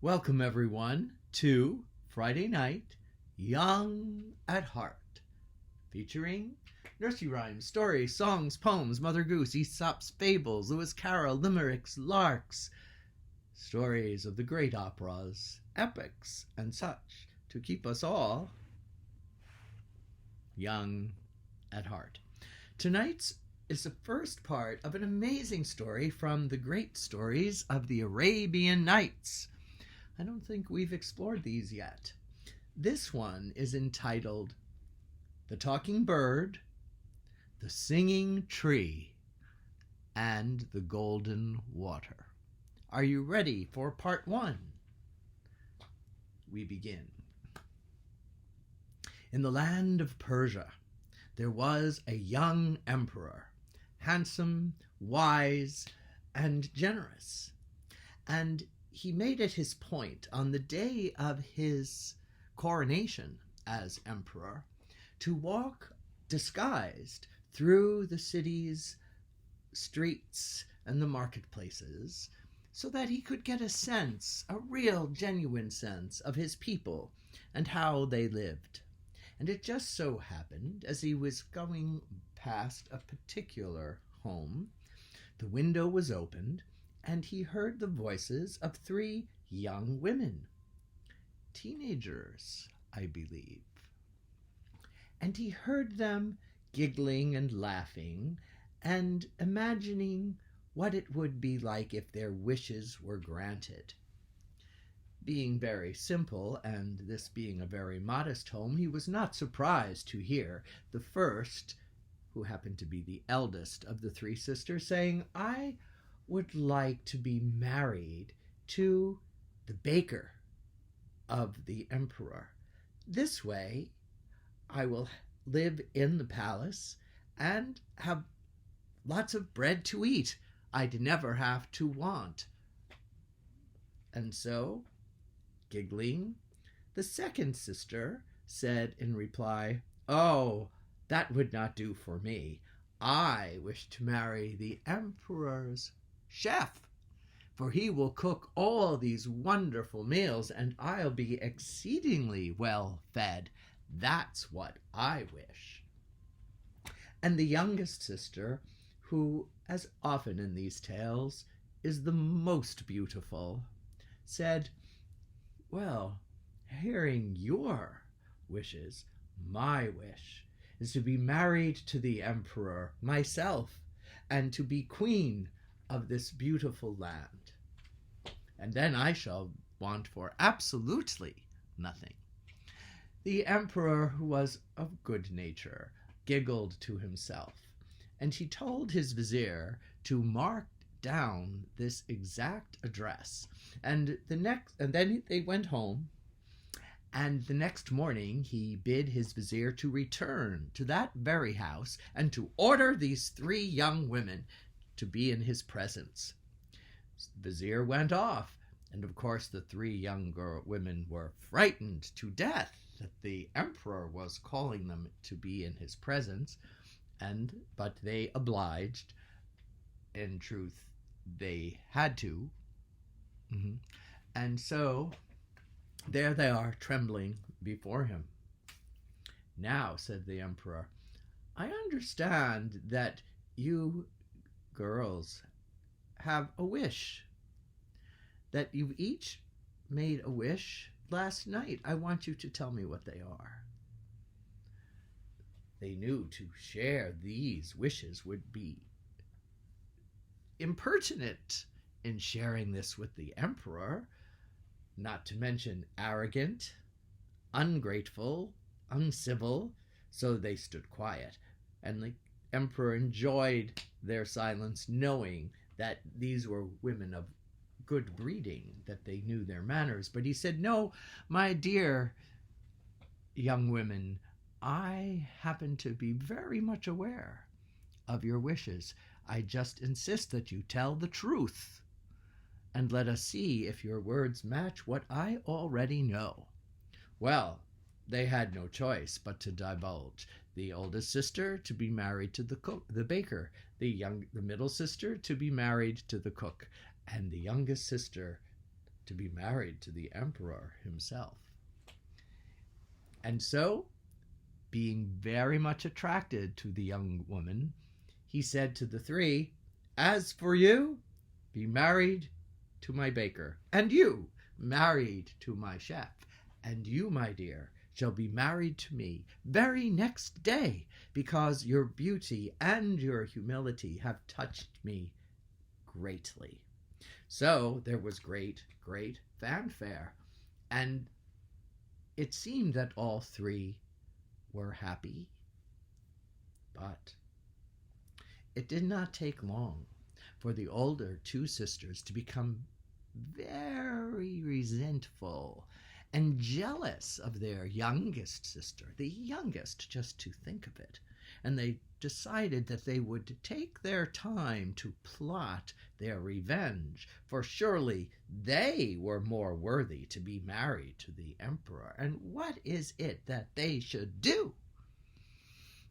Welcome, everyone, to Friday Night Young at Heart, featuring nursery rhymes, stories, songs, poems, Mother Goose, Aesop's fables, Lewis Carroll, limericks, larks, stories of the great operas, epics, and such, to keep us all young at heart. Tonight's is the first part of an amazing story from the great stories of the Arabian Nights. I don't think we've explored these yet. This one is entitled The Talking Bird, The Singing Tree, and the Golden Water. Are you ready for part one? We begin. In the land of Persia, there was a young emperor, handsome, wise, and generous. And he made it his point on the day of his coronation as emperor to walk disguised through the city's streets and the marketplaces so that he could get a sense, a real, genuine sense of his people and how they lived. And it just so happened, as he was going past a particular home, the window was opened, and he heard the voices of three young women, teenagers, I believe. And he heard them giggling and laughing and imagining what it would be like if their wishes were granted. Being very simple, and this being a very modest home, he was not surprised to hear the first, who happened to be the eldest of the three sisters, saying, "I would like to be married to the baker of the emperor. This way I will live in the palace and have lots of bread to eat. I'd never have to want." And so, giggling, the second sister said in reply, "Oh, that would not do for me. I wish to marry the emperor's chef, for he will cook all these wonderful meals, and I'll be exceedingly well fed. That's what I wish." And the youngest sister, who, as often in these tales, is the most beautiful, said, "Well, hearing your wishes, my wish is to be married to the emperor myself and to be queen of this beautiful land. And then I shall want for absolutely nothing." The emperor, who was of good nature, giggled to himself, and he told his vizier to mark down this exact address. And then they went home, and the next morning he bid his vizier to return to that very house and to order these three young women to be in his presence. The vizier went off, and of course the three young women were frightened to death that the emperor was calling them to be in his presence, but they obliged. In truth, they had to. And so there they are, trembling before him. "Now," said the emperor, "I understand that you girls have a wish, that you each made a wish last night. I want you to tell me what they are." They knew to share these wishes would be impertinent in sharing this with the emperor, not to mention arrogant, ungrateful, uncivil, so they stood quiet, and the emperor enjoyed their silence, knowing that these were women of good breeding, that they knew their manners. But he said, "No, my dear young women, I happen to be very much aware of your wishes. I just insist that you tell the truth, and let us see if your words match what I already know." Well, they had no choice but to divulge. The oldest sister to be married to the baker, the middle sister to be married to the cook, and the youngest sister to be married to the emperor himself. And so, being very much attracted to the young woman, he said to the three, "As for you, be married to my baker, and you married to my chef, and you, my dear, shall be married to me very next day, because your beauty and your humility have touched me greatly." So there was great fanfare, and it seemed that all three were happy. But it did not take long for the older two sisters to become very resentful and jealous of their youngest sister, the youngest, just to think of it. And they decided that they would take their time to plot their revenge, for surely they were more worthy to be married to the emperor. And what is it that they should do?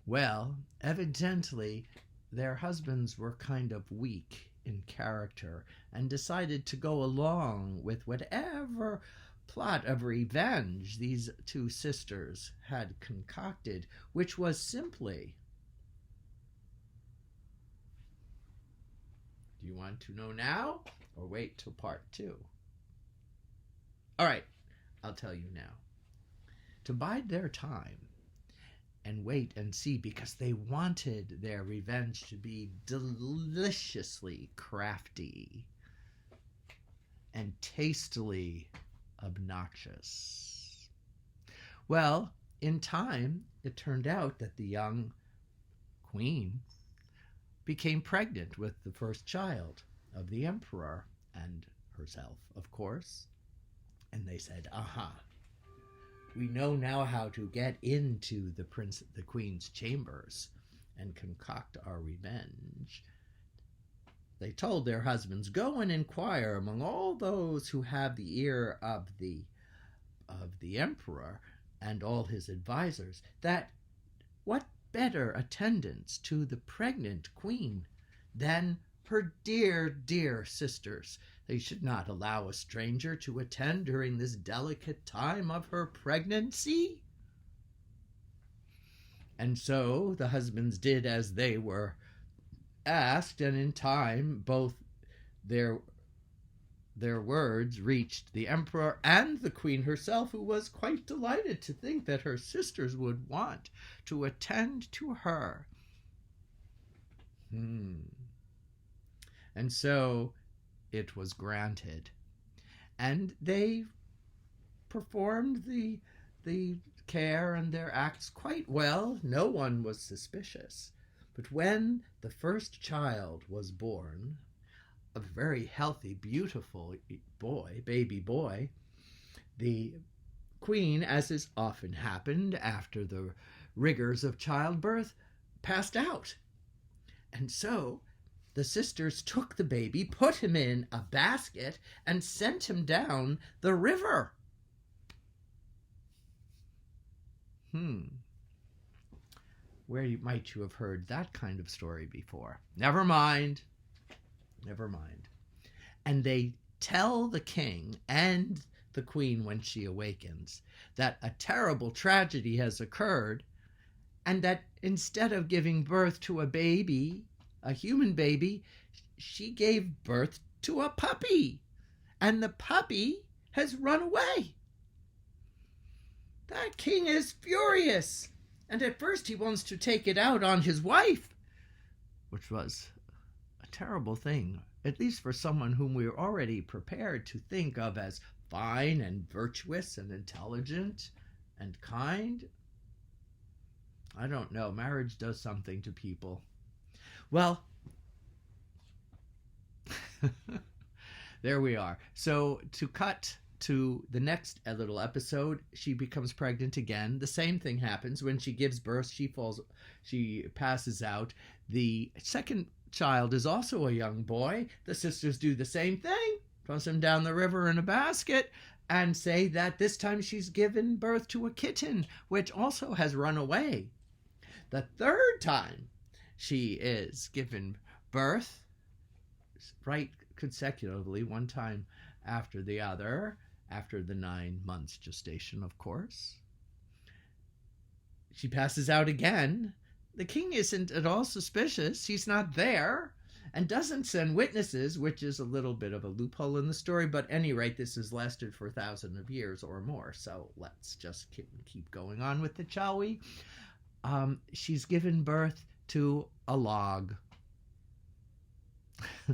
Well, evidently, their husbands were kind of weak in character and decided to go along with whatever plot of revenge these two sisters had concocted, which was simply... Do you want to know now or wait till part 2? All right, I'll tell you now. To bide their time and wait and see, because they wanted their revenge to be deliciously crafty and tastily obnoxious. Well, in time, it turned out that the young queen became pregnant with the first child of the emperor and herself, of course. And they said, aha, we know now how to get into the queen's chambers and concoct our revenge. They told their husbands, go and inquire among all those who have the ear of the emperor and all his advisors, that what better attendants to the pregnant queen than her dear sisters. They should not allow a stranger to attend during this delicate time of her pregnancy. And so the husbands did as they were asked, and in time both their words reached the emperor and the queen herself, who was quite delighted to think that her sisters would want to attend to her. And so it was granted. And they performed the care and their acts quite well. No one was suspicious. But when the first child was born, a very healthy, beautiful baby boy, the queen, as is often happened after the rigors of childbirth, passed out. And so the sisters took the baby, put him in a basket, and sent him down the river. Where might you have heard that kind of story before? Never mind. And they tell the king and the queen when she awakens that a terrible tragedy has occurred, and that instead of giving birth to a baby, a human baby, she gave birth to a puppy, and the puppy has run away. That king is furious, and at first he wants to take it out on his wife, which was a terrible thing, at least for someone whom we are already prepared to think of as fine and virtuous and intelligent and kind. I don't know. Marriage does something to people. Well, there we are. So to cut to the next little episode, she becomes pregnant again. The same thing happens. When she gives birth, she passes out. The second child is also a young boy. The sisters do the same thing, toss him down the river in a basket, and say that this time she's given birth to a kitten, which also has run away. The third time she is given birth, right consecutively, one time after the other, after the 9 months gestation, of course. She passes out again. The king isn't at all suspicious. He's not there and doesn't send witnesses, which is a little bit of a loophole in the story. But at any rate, this has lasted for thousands of years or more. So let's just keep going on with it, shall we? She's given birth to a log.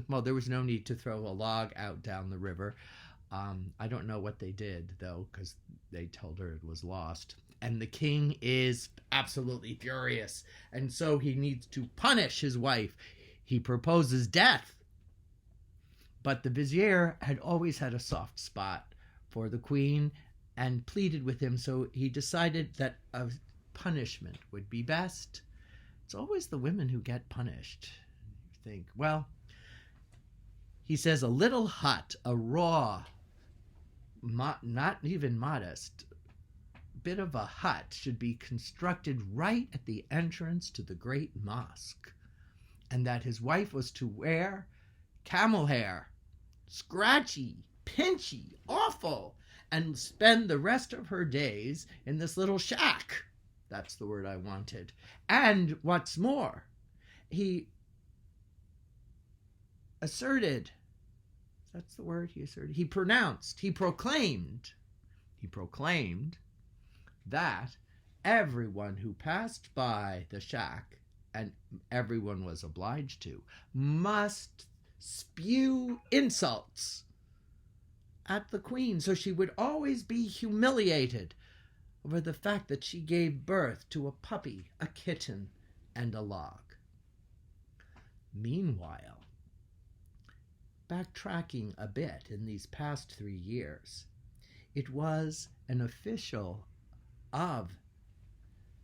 Well, there was no need to throw a log out down the river. I don't know what they did, though, because they told her it was lost. And the king is absolutely furious. And so he needs to punish his wife. He proposes death. But the vizier had always had a soft spot for the queen and pleaded with him. So he decided that a punishment would be best. It's always the women who get punished. You think, well, he says a little hut, a raw, not even modest, bit of a hut should be constructed right at the entrance to the great mosque, and that his wife was to wear camel hair, scratchy, pinchy, awful, and spend the rest of her days in this little shack. That's the word I wanted. And what's more, he asserted, that's the word he asserted, he proclaimed that everyone who passed by the shack, and everyone was obliged to, must spew insults at the queen, so she would always be humiliated over the fact that she gave birth to a puppy, a kitten, and a log. Meanwhile, backtracking a bit in these past 3 years, it was an official of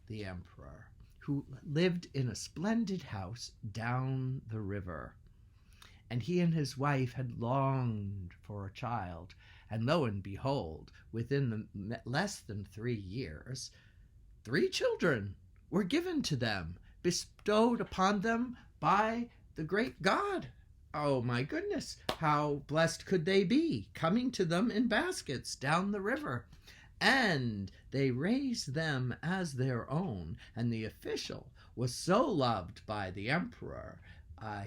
the emperor who lived in a splendid house down the river. And he and his wife had longed for a child. And lo and behold, within less than 3 years, 3 children were given to them, bestowed upon them by the great God. Oh my goodness, how blessed could they be, coming to them in baskets down the river. And they raised them as their own. And the official was so loved by the emperor.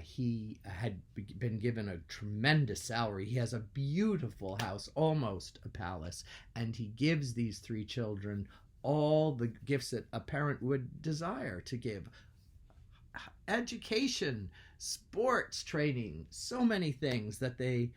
He had been given a tremendous salary. He has a beautiful house, almost a palace. And he gives these 3 children all the gifts that a parent would desire to give. Education, sports training, so many things that they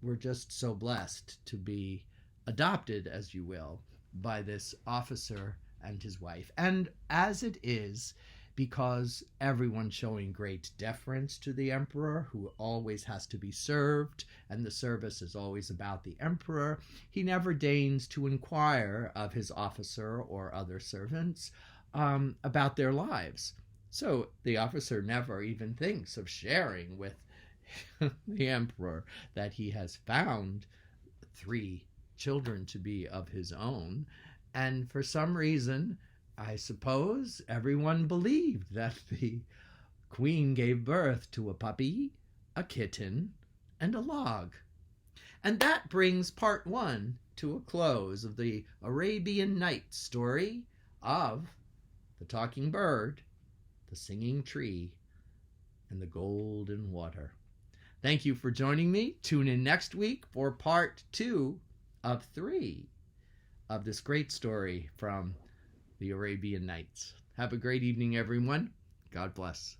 were just so blessed to be adopted, as you will, by this officer and his wife. And as it is, because everyone showing great deference to the emperor, who always has to be served, and the service is always about the emperor, he never deigns to inquire of his officer or other servants about their lives. So the officer never even thinks of sharing with the emperor that he has found 3 children to be of his own. And for some reason, I suppose everyone believed that the queen gave birth to a puppy, a kitten, and a log. And that brings part 1 to a close of the Arabian Nights story of the talking bird, the singing tree, and the golden water. Thank you for joining me. Tune in next week for part 2 of 3 of this great story from the Arabian Nights. Have a great evening, everyone. God bless.